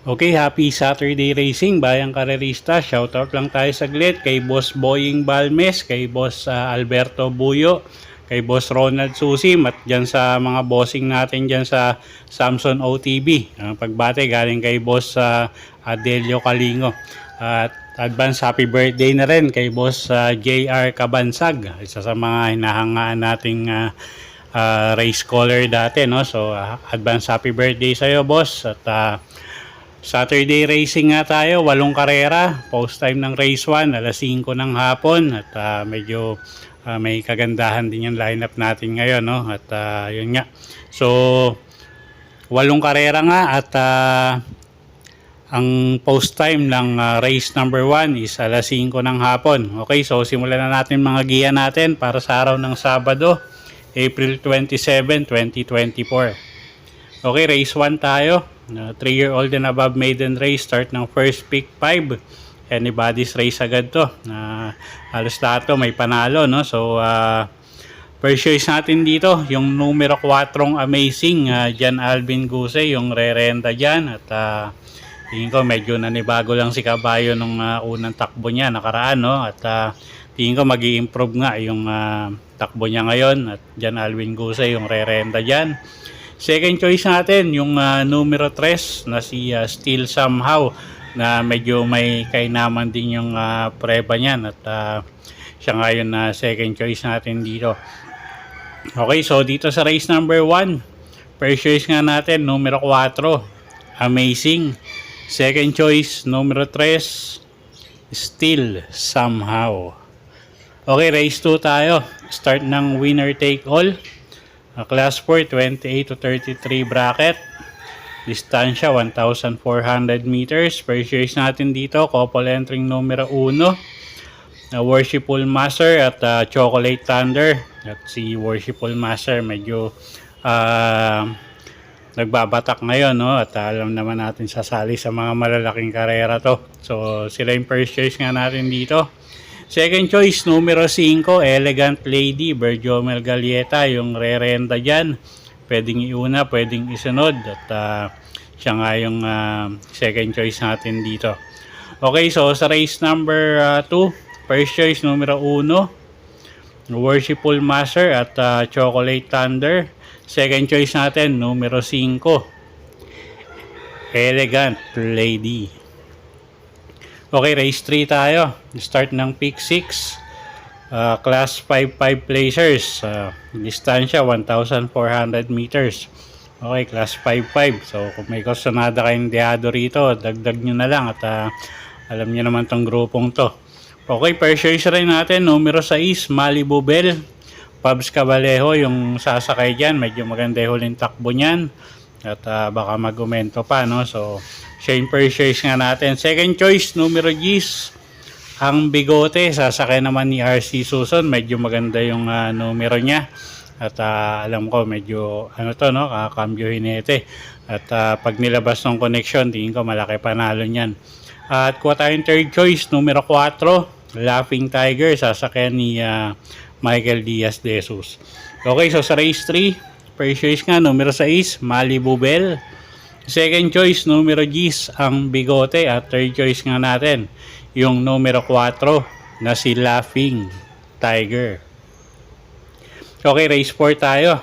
Okay, happy Saturday racing, bayang karerista. Shoutout lang tayo saglit kay Boss Boying Balmes, kay Boss Alberto Buyo, kay Boss Ronald Susim, at dyan sa mga bossing natin dyan sa Samson OTB. Pagbate galing kay Boss Adelio Calingo. At advance happy birthday na rin kay Boss JR Cabansag, isa sa mga hinahangaan nating race caller dati, no? So advance happy birthday sa'yo, boss. At Saturday racing nga tayo, 8 karera, post time ng race 1, alas 5 ng hapon, at medyo may kagandahan din yung lineup natin ngayon, no? At yun nga, so 8 karera nga, at ang post time ng race number 1 is alas 5 ng hapon. Okay, so simulan na natin mga giya natin para sa araw ng Sabado, April 27, 2024. Okay, race 1 tayo. 3-year-old and above maiden race, start ng first pick 5. Anybody's race agad to. Halos lahat to may panalo, no? So first choice natin dito, yung numero 4 Amazing, Jan Alvin Guse, yung re-renta dyan. At tingin ko medyo nanibago lang si Kabayo nung unang takbo niya nakaraan, no? At tingin ko mag-i-improve nga yung takbo niya ngayon. At Jan Alvin Guse, yung re-renta dyan. Second choice natin, yung numero 3 na si Still Somehow, na medyo may kainaman din yung preba niyan, at siya nga yun na second choice natin dito. Okay, so dito sa race number 1, first choice nga natin, numero 4, Amazing. Second choice, numero 3, Still Somehow. Okay, race 2 tayo. Start ng winner take all. Class 4, 28 to 33 bracket. Distansya, 1,400 meters. First choice natin dito, couple entering numero 1. Worshipful Master at Chocolate Thunder. At si Worshipful Master medyo nagbabatak ngayon, no? At alam naman natin sasali sa mga malalaking karera to. So sila yung first choice nga natin dito. Second choice, numero 5, Elegant Lady, Berjomel Galieta, yung re-renta dyan. Pwedeng iuna, pwedeng isunod. At siya nga yung second choice natin dito. Okay, so sa race number 2, first choice, numero 1, Worshipful Master at Chocolate Thunder. Second choice natin, numero 5, Elegant Lady. Okay, race 3 tayo. Start ng pick 6. Class 5 placers. Distansya, 1,400 meters. Okay, class 5. So, kung may kusonada kayong dehado rito, dagdag nyo na lang. At alam nyo naman tong grupong to. Okay, first choice rin natin. Numero 6, Malibu Bell. Pabs Cabalejo, yung sasakay dyan. Medyo maganda yung huling takbo nyan. At baka mag-umento pa, no? So, siya yung first choice nga natin. Second choice, numero 10, ang Bigote. Sasakay naman ni RC Susan. Medyo maganda yung numero niya. At alam ko, medyo, ano to, no? Cambio Hinete. At pag nilabas ng connection, tingin ko malaki panalo niyan. At kuha tayong third choice, numero 4, Laughing Tiger. Sasakay ni Michael Diaz de Jesus. Okay, so sa race 3, first choice nga, numero 6, Malibu Bell. Second choice, numero 10, ang Bigote. At third choice nga natin, yung numero 4 na si Laughing Tiger. Okay, race 4 tayo.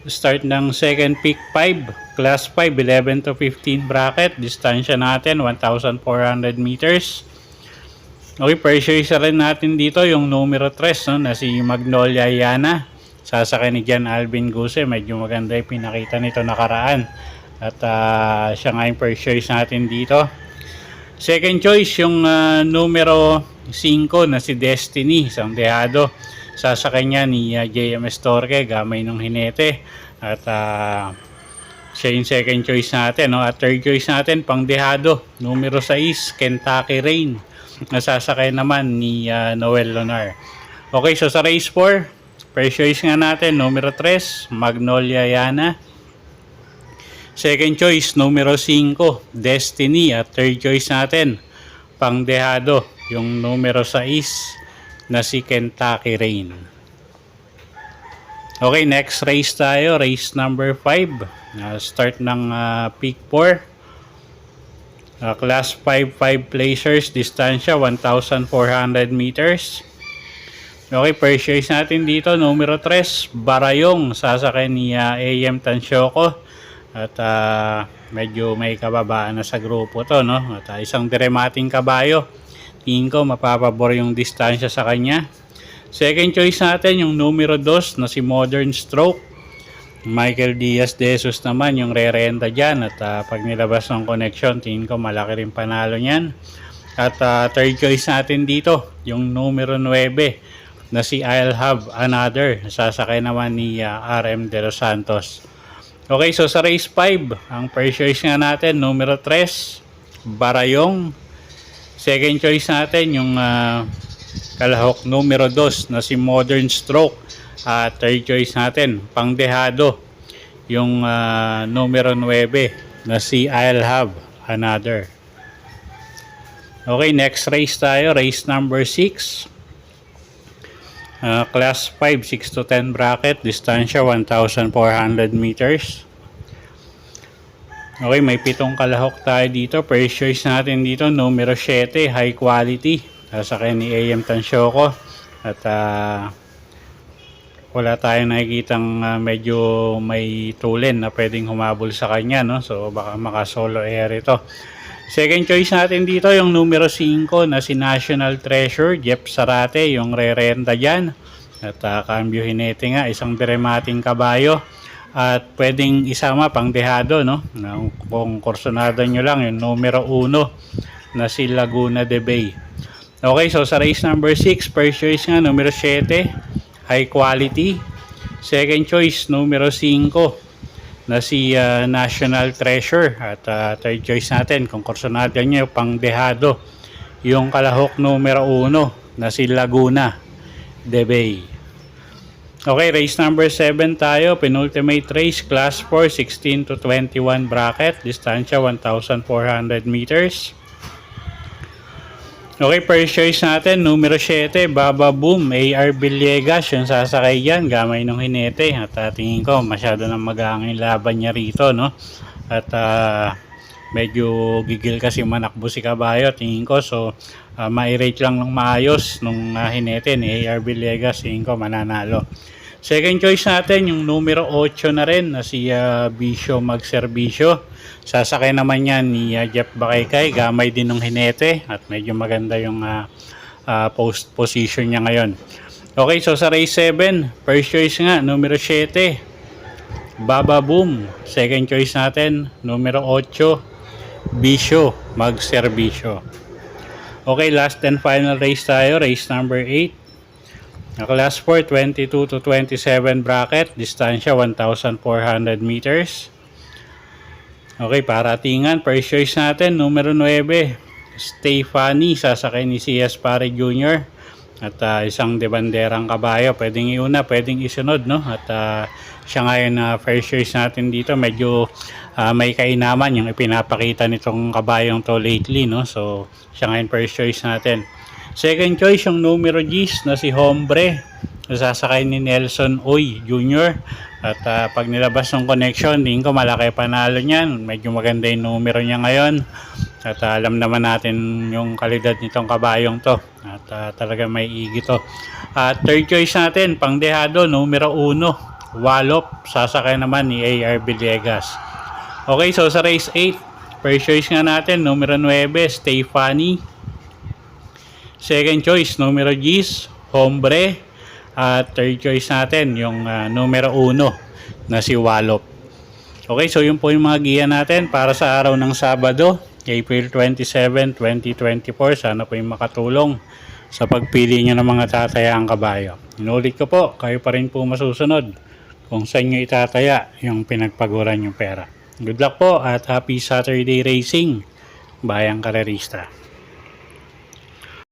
Start ng second pick 5. Class 5, 11 to 15 bracket. Distansya natin, 1,400 meters. Okay, first choice rin natin dito, yung numero 3, no, na si Magnolia Yana. Sasakay ni Jan Alvin Guse. Medyo maganda yung pinakita nito nakaraan. At siya nga yung first choice natin dito. Second choice, yung numero 5 na si Destiny, isang dehado. Sasakay niya ni JMS Torque, gamay ng Hinete. At siya yung second choice natin, no? At third choice natin, pang dehado, numero 6, Kentucky Rain. Nasasakay naman ni Noel Lonar. Okay, so sa race 4, first choice nga natin, numero 3, Magnolia Yana. Second choice, numero 5, Destiny. At third choice natin, pangdehado, yung numero 6 na si Kentucky Rain. Okay, next race tayo, race number 5. Start ng peak 4. Class 5 placers, distansya 1,400 meters. Okay, first choice natin dito, numero 3, Barayong, sasakay ni AM Tansyoko. At medyo may kababaan na sa grupo to, no? At isang diremating kabayo. Tingin ko mapapabor yung distansya sa kanya. Second choice natin, yung numero 2 na si Modern Stroke. Michael Diaz de Jesus naman yung re-renta dyan. At pag nilabas ng connection, tingin ko malaki rin panalo niyan. At third choice natin dito, yung numero 9 na si I'll Have Another. Sasakay naman ni RM De Los Santos. Okay, so sa race 5, ang first choice nga natin, numero 3, Barayong. Second choice natin, yung kalahok numero 2 na si Modern Stroke. Third choice natin, pangdehado, yung numero 9 na si I'll Have Another. Okay, next race tayo, race number 6. Class 5, 6 to 10 bracket, distansya 1,400 meters. Okay, may 7 kalahok tayo dito. First choice natin dito, numero 7, high quality. Sasakay ni AM Tansyoko. At wala tayong nakikitang medyo may tulin na pwedeng humabol sa kanya, no? So baka maka-solo air ito. Second choice natin dito, yung numero 5 na si National Treasure, Jeff Sarate, yung re-renta dyan. At cambio hinete nga, isang diremating kabayo. At pwedeng isama pangdehado, no? Kung kursonado nyo lang, yung numero 1 na si Laguna de Bay. Okay, so sa race number 6, first choice nga, numero 7, high quality. Second choice, numero 5 na si National Treasure. At third choice natin, kung kursonado nyo, pangdehado, yung kalahok numero 1 na si Laguna de Bay. Okay, race number 7 tayo, penultimate race, class 4, 16 to 21 bracket, distansya 1,400 meters. Okay, first choice natin, numero 7, Baba Boom, AR Villegas, yung sasakay yan, gamay ng hinete. At tingin ko, masyado nang magangin laban niya rito, no? At medyo gigil kasi manakbo si kabayo, tingin ko. So, ma-rate lang ng maayos nung hinete ni AR Villegas, tingin ko mananalo. Second choice natin, yung numero 8 na rin na si Bisyo Magserbisyo. Sasakay naman yan ni Jeff Bakaykay, gamay din ng hinete at medyo maganda yung post position niya ngayon. Okay, so sa race 7, first choice nga, numero 7, Baba Boom. Second choice natin, numero 8, Bisyo Magserbisyo. Okay, last and final race tayo, race number 8. Class 4, 22 to 27 bracket, distansya 1,400 meters. Okay, paratingan, first choice natin, numero 9, Stephanie, sasakay ni CS Pare Jr. At isang debanderang kabayo, pwedeng iuna, pwedeng isunod, no? At siya ngayon first choice natin dito, medyo may kainaman yung ipinapakita nitong kabayong to lately, no? So, siya ngayon first choice natin. Second choice, yung numero 10 na si Hombre, sasakay ni Nelson Uy Jr. At pag nilabas ng connection, tingin ko malaki panalo niyan. Medyo maganda yung numero niya ngayon. At alam naman natin yung kalidad nitong kabayong to. At talaga may igi to. At third choice natin, pangdehado, numero 1, Wallop, sasakay naman ni AR Villegas. Okay, so sa race 8, first choice nga natin, numero 9, Stephanie. Second choice, numero 10, Hombre. At third choice natin, yung numero 1 na si Wallop. Okay, so yun po yung mga giya natin para sa araw ng Sabado, April 27, 2024. Sana po yung makatulong sa pagpili nyo ng mga tatayaang kabayo. Inulit ko po, kayo pa rin po masusunod kung saan nyo itataya yung pinagpaguran yung pera. Good luck po at happy Saturday racing, Bayang Karerista.